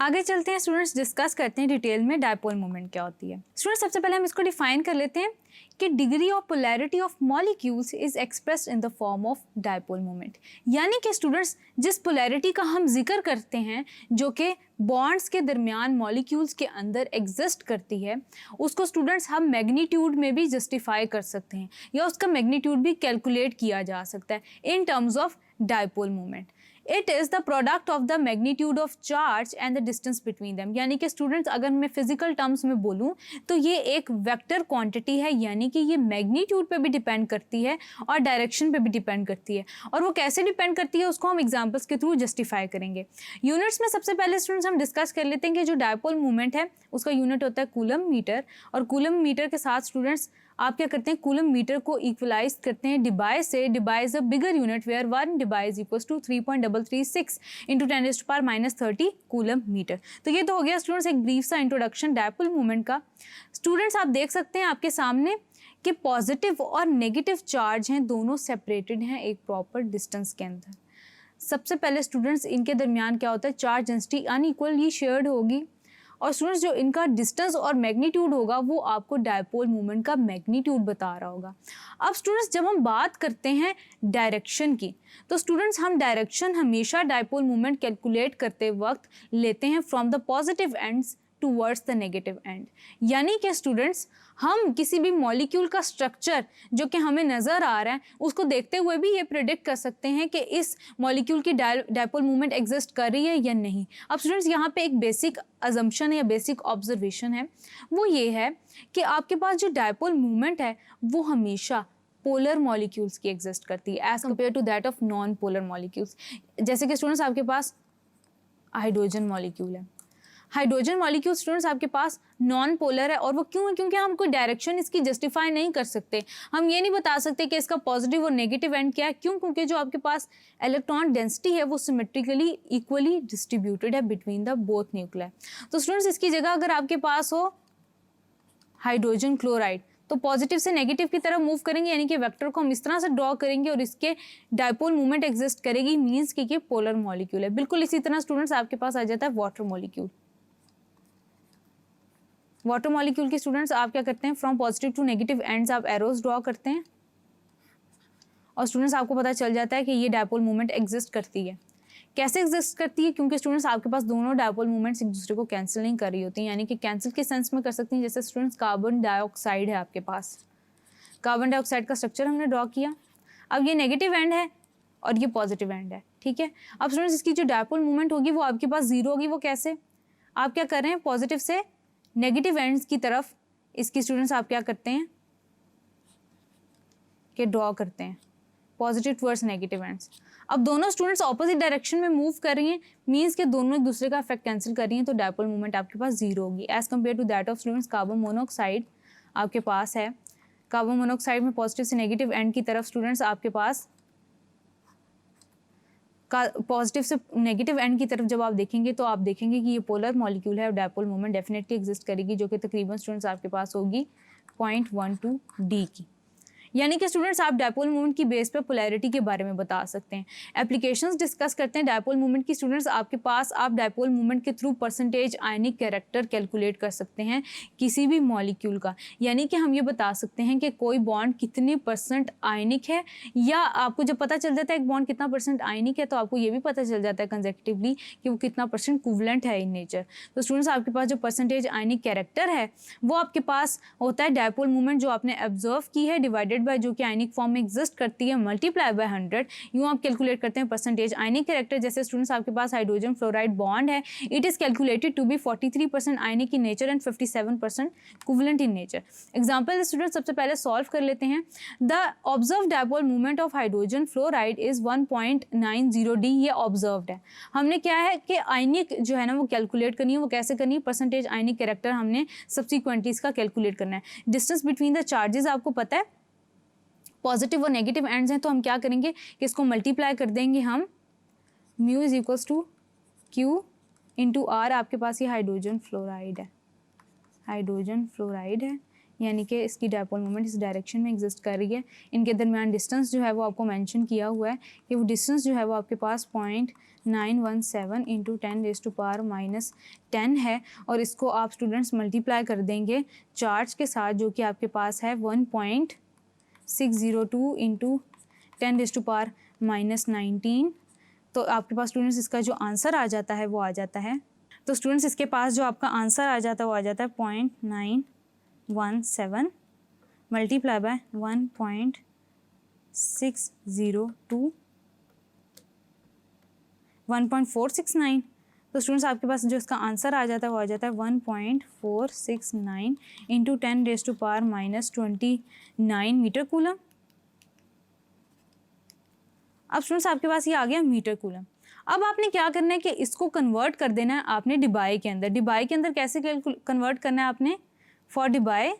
आगे चलते हैं स्टूडेंट्स, डिस्कस करते हैं डिटेल में डायपोल मोमेंट क्या होती है। स्टूडेंट्स सबसे पहले हम इसको डिफाइन कर लेते हैं कि degree of polarity of molecules is expressed in the form of dipole moment. यानी कि स्टूडेंट्स जिस पोलैरिटी का हम जिक्र करते हैं जो कि बॉन्ड्स के दरमियान मॉलिक्यूल्स के अंदर एग्जिस्ट करती है, उसको स्टूडेंट्स हम मैग्नीट्यूड में भी जस्टिफाई कर सकते हैं या उसका मैग्नीट्यूड भी कैलकुलेट किया जा सकता है in terms of dipole moment. It is the product of the magnitude of charge and the distance between them. यानी कि स्टूडेंट्स अगर मैं फिजिकल टर्म्स में बोलूँ तो ये एक वेक्टर क्वांटिटी है, यानी कि ये मैग्नीट्यूड पे भी डिपेंड करती है और डायरेक्शन पे भी डिपेंड करती है। और वो कैसे डिपेंड करती है उसको हम एग्जांपल्स के थ्रू जस्टिफाई करेंगे। यूनिट्स में सबसे पहले स्टूडेंट्स हम डिस्कस कर लेते हैं कि जो डायपोल मूवमेंट है उसका यूनिट होता है कूलम मीटर, और कूलम मीटर के साथ स्टूडेंट्स आप क्या करते हैं, कूलम मीटर को इक्वलाइज करते हैं डिवाइस से। Device a bigger unit where 1 device equals to 3.336 into 10⁻³ coulomb metre. तो ये तो हो गया स्टूडेंट्स एक ब्रीफ सा इंट्रोडक्शन डायपोल मूवमेंट का। स्टूडेंट्स आप देख सकते हैं आपके सामने कि पॉजिटिव और नेगेटिव चार्ज हैं, दोनों सेपरेटेड हैं एक प्रॉपर डिस्टेंस के अंदर। सबसे पहले स्टूडेंट्स इनके दरमियान क्या होता है, चार्ज डेंसिटी अनइक्वली शेयर्ड होगी, और स्टूडेंट्स जो इनका डिस्टेंस और मैग्नीट्यूड होगा वो आपको डायपोल मूवमेंट का मैग्नीट्यूड बता रहा होगा। अब स्टूडेंट्स जब हम बात करते हैं डायरेक्शन की, तो स्टूडेंट्स हम डायरेक्शन हमेशा डायपोल मूवमेंट कैलकुलेट करते वक्त लेते हैं from the positive ends towards the negative and. यानी कि स्टूडेंट्स हम किसी भी मॉलिक्यूल का स्ट्रक्चर जो कि हमें नज़र आ रहा है उसको देखते हुए भी ये प्रिडिक्ट कर सकते हैं कि इस मॉलिक्यूल की डायपोल मूवमेंट एग्जिस्ट कर रही है या नहीं। अब स्टूडेंट्स यहाँ पे एक बेसिक अजम्पशन या बेसिक ऑब्जर्वेशन है, वो ये है कि आपके पास जो डायपोल मूवमेंट है वो हमेशा पोलर मॉलिक्यूल्स की एग्जिस्ट करती है as compare to that of non polar molecules. जैसे कि स्टूडेंट्स आपके पास हाइड्रोजन मॉलिक्यूल है, हाइड्रोजन मॉलिक्यूल स्टूडेंट्स आपके पास नॉन पोलर है, और वो क्यों है, क्योंकि हम कोई डायरेक्शन इसकी जस्टिफाई नहीं कर सकते। हम ये नहीं बता सकते कि इसका पॉजिटिव और नेगेटिव एंड क्या है, क्यों, क्योंकि जो आपके पास इलेक्ट्रॉन डेंसिटी है वो सिमेट्रिकली इक्वली डिस्ट्रीब्यूटेड है बिटवीन द बोथ न्यूक्लियर। तो स्टूडेंट्स इसकी जगह अगर आपके पास हो हाइड्रोजन क्लोराइड तो पॉजिटिव से नेगेटिव की तरफ मूव करेंगे, यानी कि वेक्टर को हम इस तरह से ड्रॉ करेंगे और इसके डायपोल मूवमेंट एग्जिस्ट करेगी, मीन्स कि ये पोलर मॉलिक्यूल है। बिल्कुल इसी तरह स्टूडेंट्स आपके पास आ जाता है वाटर मॉलिक्यूल। वाटर मॉलिक्यूल के स्टूडेंट्स आप क्या करते हैं, from positive to negative ends आप एरोज ड्रॉ करते हैं, और स्टूडेंट्स आपको पता चल जाता है कि ये डायपोल मूवमेंट एग्जिस्ट करती है। कैसे एग्जिस्ट करती है, क्योंकि स्टूडेंट्स आपके पास दोनों डायपोल मूवमेंट्स एक दूसरे को कैंसिल नहीं कर रही होती हैं, यानी कि कैंसिल के सेंस में कर सकती हैं। जैसे स्टूडेंट्स कार्बन डाइऑक्साइड है आपके पास, कार्बन डाइऑक्साइड का स्ट्रक्चर हमने ड्रॉ किया, अब ये नेगेटिव एंड है और ये पॉजिटिव एंड है, ठीक है। अब स्टूडेंट्स इसकी जो डायपोल मूवमेंट होगी वो आपके पास जीरो होगी। वो कैसे, आप क्या कर रहे हैं, पॉजिटिव से नेगेटिव एंड्स की तरफ इसकी स्टूडेंट्स आप क्या करते हैं कि ड्रॉ करते हैं पॉजिटिव टुवर्ड्स नेगेटिव एंड्स। अब दोनों स्टूडेंट्स ऑपोजिट डायरेक्शन में मूव कर रही हैं, मीन्स के दोनों एक दूसरे का इफेक्ट कैंसिल कर रही हैं, तो डायपोल मूवमेंट आपके पास जीरो होगी as compare to that of students carbon monoxide आपके पास है। कार्बन मोनोऑक्साइड में पॉजिटिव से नेगेटिव एंड की तरफ स्टूडेंट्स आपके पास पॉजिटिव से नेगेटिव एंड की तरफ जब आप देखेंगे तो आप देखेंगे कि ये पोलर मॉलिक्यूल है और डायपोल मोमेंट डेफिनेटली एग्जिस्ट करेगी, जो कि तकरीबन स्टूडेंट्स आपके पास होगी 0.12 डी की। यानी कि स्टूडेंट्स आप डायपोल मूवमेंट की बेस पे पोलैरिटी के बारे में बता सकते हैं। एप्लीकेशंस डिस्कस करते हैं डायपोल मूवमेंट की। स्टूडेंट्स आपके पास आप डायपोल मूवमेंट के through percentage ionic character calculate कर सकते हैं किसी भी मॉलिक्यूल का, यानी कि हम ये बता सकते हैं कि कोई बॉन्ड कितने % आयनिक है, या आपको जब पता चल जाता है एक बॉन्ड कितना % आयनिक है तो आपको ये भी पता चल जाता है कंसेक्टिवली कि वो कितना % कुवलेंट है इन नेचर। तो स्टूडेंट्स आपके पास जो परसेंटेज आयनिक कैरेक्टर है वो आपके पास होता है डायपोल मूवमेंट जो आपने ऑब्जर्व की है डिवाइडेड बाय जो कि आयनिक फॉर्म में एग्जिस्ट करती है मल्टीप्लाई बाय 100। यूँ आप कैलकुलेट करते हैं परसेंटेज आयनिक कैरेक्टर। जैसे स्टूडेंट्स आपके पास हाइड्रोजन फ्लोराइड बॉन्ड है, it is calculated to be 43% ionic in nature and 57% covalent in nature. Example students सबसे पहले सॉल्व कर लेते हैं। The observe dipole movement of hydrogen fluoride is 1.90 D, ये ऑब्जर्व्ड है। हमने क्या है कि आयनिक जो है ना वो कैलकुलेट करनी है, वो कैसे करनी है, परसेंटेज आयनिक कैरेक्टर हमने सब्सिक्वेंटली इसका कैलकुलेट करना है। डिस्टेंस बिटवीन द चार्जेस आपको पता है पॉजिटिव और नेगेटिव एंड्स हैं, तो हम क्या करेंगे कि इसको मल्टीप्लाई कर देंगे हम, mu is equals to Q into R. आपके पास ये हाइड्रोजन फ्लोराइड है, हाइड्रोजन फ्लोराइड है, यानी कि इसकी डायपोल मोमेंट इस डायरेक्शन में एग्जिस्ट कर रही है। इनके दरमियान डिस्टेंस जो है वो आपको मेंशन किया हुआ है कि वो डिस्टेंस जो है वो आपके पास 0.917 इंटू 10⁻⁻10 है, और इसको आप स्टूडेंट्स मल्टीप्लाई कर देंगे चार्ज के साथ जो कि आपके पास है 1.602 इंटू 10⁻⁻19। तो आपके पास स्टूडेंट्स इसका जो आंसर आ जाता है वो आ जाता है, तो स्टूडेंट्स इसके पास जो आपका आंसर आ जाता है वो आ जाता है 0.917 मल्टीप्लाई बाय 1.602 1.469। तो स्टूडेंट्स आपके पास जो इसका आंसर आ जाता है वो आ जाता है 1.469 इंटू 10⁻⁻29 मीटर कूलम। अब स्टूडेंट्स आपके पास ये आ गया मीटर कूलम। अब आपने क्या करना है कि इसको कन्वर्ट कर देना है आपने डिबाई के अंदर। डिबाई के अंदर कैसे कन्वर्ट करना है आपने? फॉर डिबाई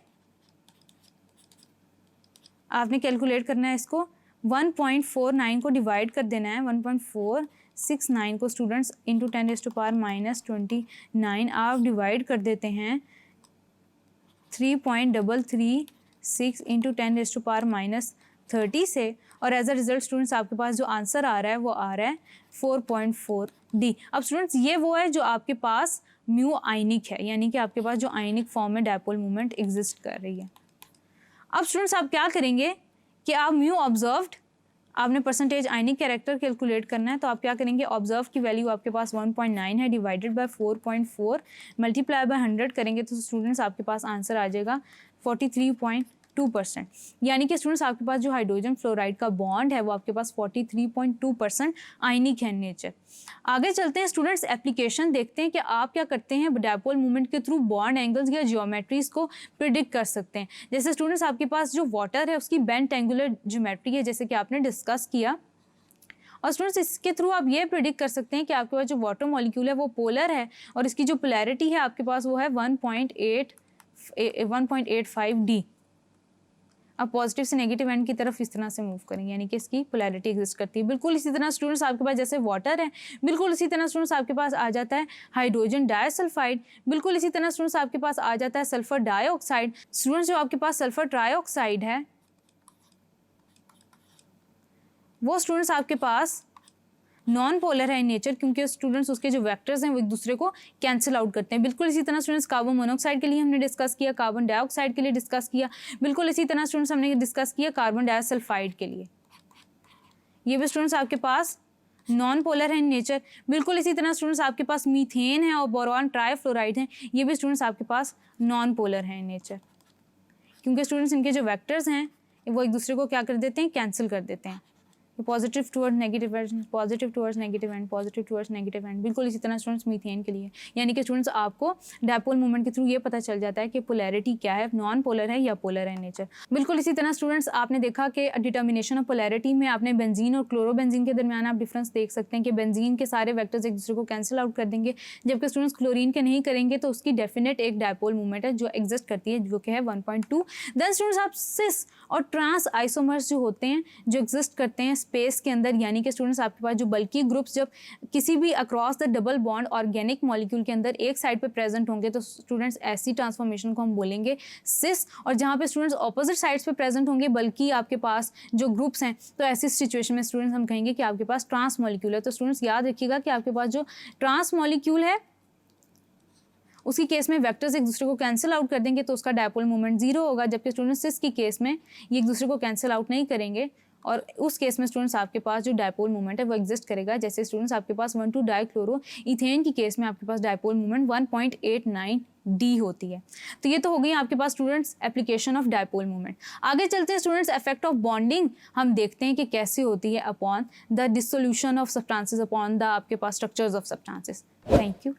आपने कैलकुलेट करना है इसको 1.49 को डिवाइड कर देना है 1.469 को स्टूडेंट्स इंटू 10⁻⁻29 आप डिवाइड कर देते हैं 3.336 इंटू 10⁻⁻30 से, और एज अ रिजल्ट स्टूडेंट्स आपके पास जो आंसर आ रहा है वो आ रहा है 4.4 D। अब स्टूडेंट्स ये वो है जो आपके पास म्यू आयनिक है, यानी कि आपके पास जो आयनिक फॉर्म में डायपोल मोमेंट एग्जिस्ट कर रही है। अब स्टूडेंट्स आप क्या करेंगे कि आप म्यू ऑब्जर्व्ड, आपने परसेंटेज आयनिक कैरेक्टर कैलकुलेट करना है, तो आप क्या करेंगे, ऑब्जर्व की वैल्यू आपके पास 1.9 है, डिवाइडेड बाय 4.4 मल्टीप्लाई बाय 100 करेंगे तो स्टूडेंट्स आपके पास आंसर आ जाएगा 43.2%। यानी कि स्टूडेंट्स आपके पास जो हाइड्रोजन फ्लोराइड का बॉन्ड है वो आपके पास 43.2% आयनिक है नेचर। आगे चलते हैं स्टूडेंट्स, एप्लीकेशन देखते हैं कि आप क्या करते हैं डायपोल मूवमेंट के थ्रू बॉन्ड एंगल्स या जियोमेट्रीज को प्रिडिक्ट कर सकते हैं। जैसे स्टूडेंट्स आपके पास जो वाटर है उसकी बेंट एंगुलर ज्योमेट्री है, जैसे कि आपने डिस्कस किया, और स्टूडेंट्स इसके थ्रू आप ये प्रिडिक्ट कर सकते हैं कि आपके पास जो वाटर मॉलिक्यूल है वो पोलर है और इसकी जो पोलैरिटी है आपके पास वो है 1.85 D। अब पॉजिटिव से नेगेटिव एंड की तरफ इस तरह से मूव करेंगे, यानी कि इसकी पोलैरिटी एग्जिस्ट करती है। बिल्कुल इसी तरह स्टूडेंट्स आपके पास जैसे वाटर है, बिल्कुल इसी तरह स्टूडेंट्स आपके पास आ जाता है हाइड्रोजन डाइसल्फाइड, बिल्कुल इसी तरह स्टूडेंट्स आपके पास आ जाता है सल्फर डाइऑक्साइड। स्टूडेंट्स जो आपके पास सल्फर ट्राइऑक्साइड है वो स्टूडेंट्स आपके पास नॉन पोलर है इन नेचर, क्योंकि स्टूडेंट्स उसके जो वेक्टर्स हैं वो एक दूसरे को कैंसिल आउट करते हैं। बिल्कुल इसी तरह स्टूडेंट्स कार्बन मोनोऑक्साइड के लिए हमने डिस्कस किया, कार्बन डाइऑक्साइड के लिए डिस्कस किया, बिल्कुल इसी तरह स्टूडेंट्स हमने डिस्कस किया कार्बन डाइसल्फाइड के लिए। ये भी स्टूडेंट्स आपके पास नॉन पोलर है इन नेचर। बिल्कुल इसी तरह स्टूडेंट्स आपके पास मीथेन है और बोरॉन ट्राइफ्लोराइड है, ये भी स्टूडेंट्स आपके पास नॉन पोलर है इन नेचर, क्योंकि स्टूडेंट्स इनके जो वेक्टर्स हैं वो एक दूसरे को क्या कर देते हैं, कैंसिल कर देते हैं। Positive toward negative and, positive towards negative and, positive towards negative and. बिल्कुल इसी तरह स्टूडेंट्स मीथेन के लिए, यानी कि स्टूडेंट्स आपको डायपोल मूवमेंट के थ्रू ये पता चल जाता है कि पोलैरिटी क्या है, नॉन पोलर है या पोलर है नेचर। बिल्कुल इसी तरह स्टूडेंट्स आपने देखा कि डिटर्मिनेशन ऑफ पोलैरिटी में आपने बेंजीन और क्लोरोबेंजीन के दरमियान आप डिफरेंस देख सकते हैं कि बेंजीन के सारे वेक्टर्स एक दूसरे को कैंसिल आउट कर देंगे, जबकि स्टूडेंट्स क्लोरीन के नहीं करेंगे, तो उसकी डेफिनेट एक डायपोल मूवमेंट है जो एग्जिस्ट करती है, जो कि है 1.2। देन स्टूडेंट्स आप सिस और ट्रांस आइसोमर्स जो होते हैं जो एग्जिस्ट करते हैं स्पेस के अंदर, यानी कि स्टूडेंट्स आपके पास जो बल्की ग्रुप्स जब किसी भी across the double bond organic molecule के अंदर एक साइड पे प्रेजेंट होंगे तो स्टूडेंट्स ऐसी ट्रांसफॉर्मेशन को हम बोलेंगे सिस, और जहाँ पे स्टूडेंट्स ऑपोजिट साइड्स पे प्रेजेंट होंगे बल्कि आपके पास जो ग्रुप्स हैं, तो ऐसी सिचुएशन में स्टूडेंट्स हम कहेंगे कि आपके पास ट्रांस मॉलिक्यूल है। तो स्टूडेंट्स याद रखिएगा कि आपके पास जो ट्रांस मॉलिक्यूल है उसकी केस में वेक्टर्स एक दूसरे को कैंसिल आउट कर देंगे तो उसका डायपोल मोमेंट 0 होगा, जबकि स्टूडेंट्स सिस की केस में ये एक दूसरे को कैंसिल आउट नहीं करेंगे और उस केस में स्टूडेंट्स आपके पास जो डायपोल मोमेंट है वो एग्जिस्ट करेगा। जैसे स्टूडेंट्स आपके पास 1,2 डाइक्लोरो इथेन की केस में आपके पास डायपोल मोमेंट 1.89 D होती है। तो ये तो हो गई आपके पास students application of dipole moment. आगे चलते हैं स्टूडेंट्स, इफेक्ट ऑफ बॉन्डिंग हम देखते हैं कि कैसे होती है upon the dissolution of substances, upon the आपके पास structures of substances. Thank you.